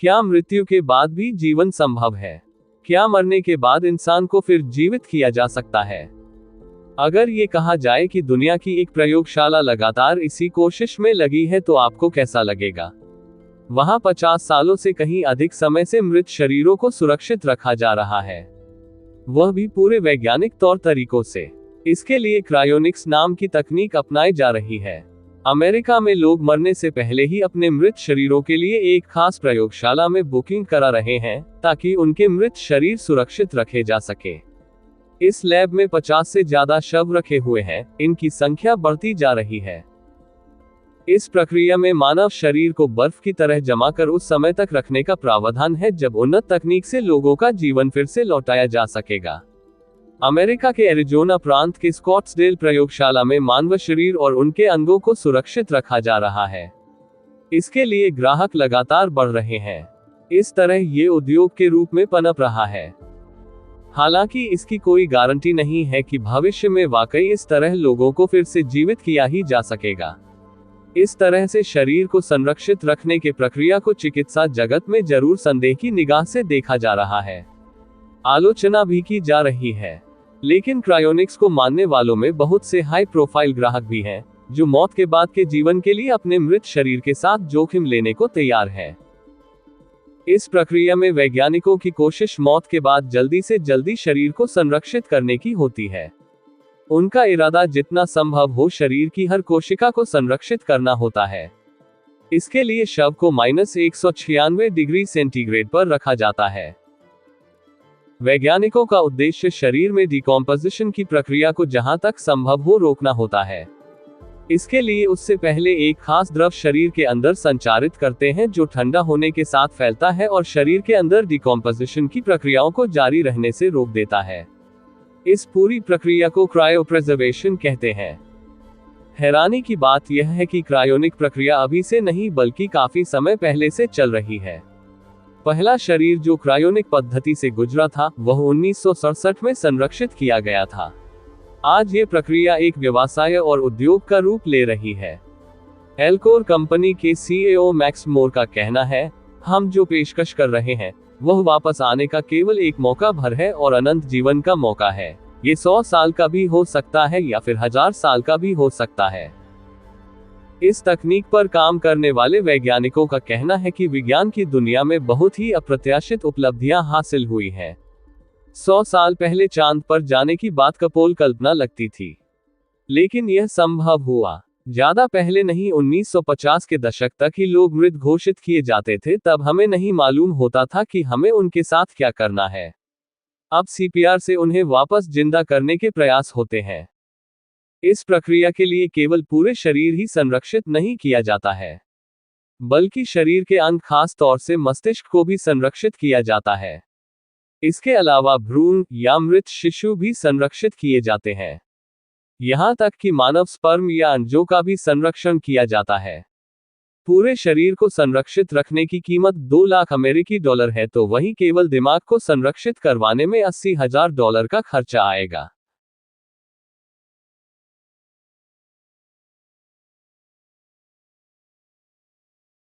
क्या मृत्यु के बाद भी जीवन संभव है? क्या मरने के बाद इंसान को फिर जीवित किया जा सकता है? अगर ये कहा जाए कि दुनिया की एक प्रयोगशाला लगातार इसी कोशिश में लगी है तो आपको कैसा लगेगा? वहां 50 सालों से कहीं अधिक समय से मृत शरीरों को सुरक्षित रखा जा रहा है, वह भी पूरे वैज्ञानिक तौर तरीकों से। इसके लिए क्रायोनिक्स नाम की तकनीक अपनाई जा रही है। अमेरिका में लोग मरने से पहले ही अपने मृत शरीरों के लिए एक खास प्रयोगशाला में बुकिंग करा रहे हैं, ताकि उनके मृत शरीर सुरक्षित रखे जा सके। इस लैब में 50 से ज्यादा शव रखे हुए हैं, इनकी संख्या बढ़ती जा रही है। इस प्रक्रिया में मानव शरीर को बर्फ की तरह जमा कर उस समय तक रखने का प्रावधान है जब उन्नत तकनीक से लोगों का जीवन फिर से लौटाया जा सकेगा। अमेरिका के एरिजोना प्रांत के स्कॉट्सडेल प्रयोगशाला में मानव शरीर और उनके अंगों को सुरक्षित रखा जा रहा है। इसके लिए ग्राहक लगातार बढ़ रहे हैं। इस तरह ये उद्योग के रूप में पनप रहा है। हालांकि इसकी कोई गारंटी नहीं है कि भविष्य में वाकई इस तरह लोगों को फिर से जीवित किया ही जा सकेगा। इस तरह से शरीर को संरक्षित रखने के प्रक्रिया को चिकित्सा जगत में जरूर संदेह की निगाह से देखा जा रहा है, आलोचना भी की जा रही है। लेकिन क्रायोनिक्स को मानने वालों में बहुत से हाई प्रोफाइल ग्राहक भी हैं, जो मौत के बाद के जीवन के लिए अपने मृत शरीर के साथ जोखिम लेने को तैयार हैं। इस प्रक्रिया में वैज्ञानिकों की कोशिश मौत के बाद जल्दी से जल्दी शरीर को संरक्षित करने की होती है। उनका इरादा जितना संभव हो शरीर की हर कोशिका को संरक्षित करना होता है। इसके लिए शव को -196 डिग्री सेंटीग्रेड पर रखा जाता है। वैज्ञानिकों का उद्देश्य शरीर में डिकॉम्पोजिशन की प्रक्रिया को जहां तक संभव हो रोकना होता है। इसके लिए उससे पहले एक खास द्रव शरीर के अंदर संचारित करते हैं जो ठंडा होने के साथ फैलता है और शरीर के अंदर डिकॉम्पोजिशन की प्रक्रियाओं को जारी रहने से रोक देता है। इस पूरी प्रक्रिया को क्रायोप्रिजर्वेशन कहते हैं। हैरानी की बात यह है कि क्रायोनिक प्रक्रिया अभी से नहीं बल्कि काफी समय पहले से चल रही है। पहला शरीर जो क्रायोनिक पद्धति से गुजरा था वह 1967 में संरक्षित किया गया था। आज ये प्रक्रिया एक व्यवसाय और उद्योग का रूप ले रही है। एल्कोर कंपनी के सीईओ मैक्स मोर का कहना है, हम जो पेशकश कर रहे हैं वह वापस आने का केवल एक मौका भर है और अनंत जीवन का मौका है। ये 100 साल का भी हो सकता है या फिर 1000 साल का भी हो सकता है। इस तकनीक पर काम करने वाले वैज्ञानिकों का कहना है कि विज्ञान की दुनिया में बहुत ही अप्रत्याशित उपलब्धियां हासिल हुई हैं। 100 साल पहले चांद पर जाने की बात कपोल कल्पना लगती थी, लेकिन यह संभव हुआ। ज्यादा पहले नहीं, 1950 के दशक तक ही लोग मृत घोषित किए जाते थे। तब हमें नहीं मालूम होता था कि हमें उनके साथ क्या करना है। अब सीपीआर से उन्हें वापस जिंदा करने के प्रयास होते हैं। इस प्रक्रिया के लिए केवल पूरे शरीर ही संरक्षित नहीं किया जाता है, बल्कि शरीर के अंग, खास तौर से मस्तिष्क को भी संरक्षित किया जाता है। इसके अलावा भ्रूण या मृत शिशु भी संरक्षित किए जाते हैं। यहां तक कि मानव स्पर्म या अंडों का भी संरक्षण किया जाता है। पूरे शरीर को संरक्षित रखने की कीमत 2 लाख अमेरिकी डॉलर है, तो वहीं केवल दिमाग को संरक्षित करवाने में $80,000 का खर्चा आएगा।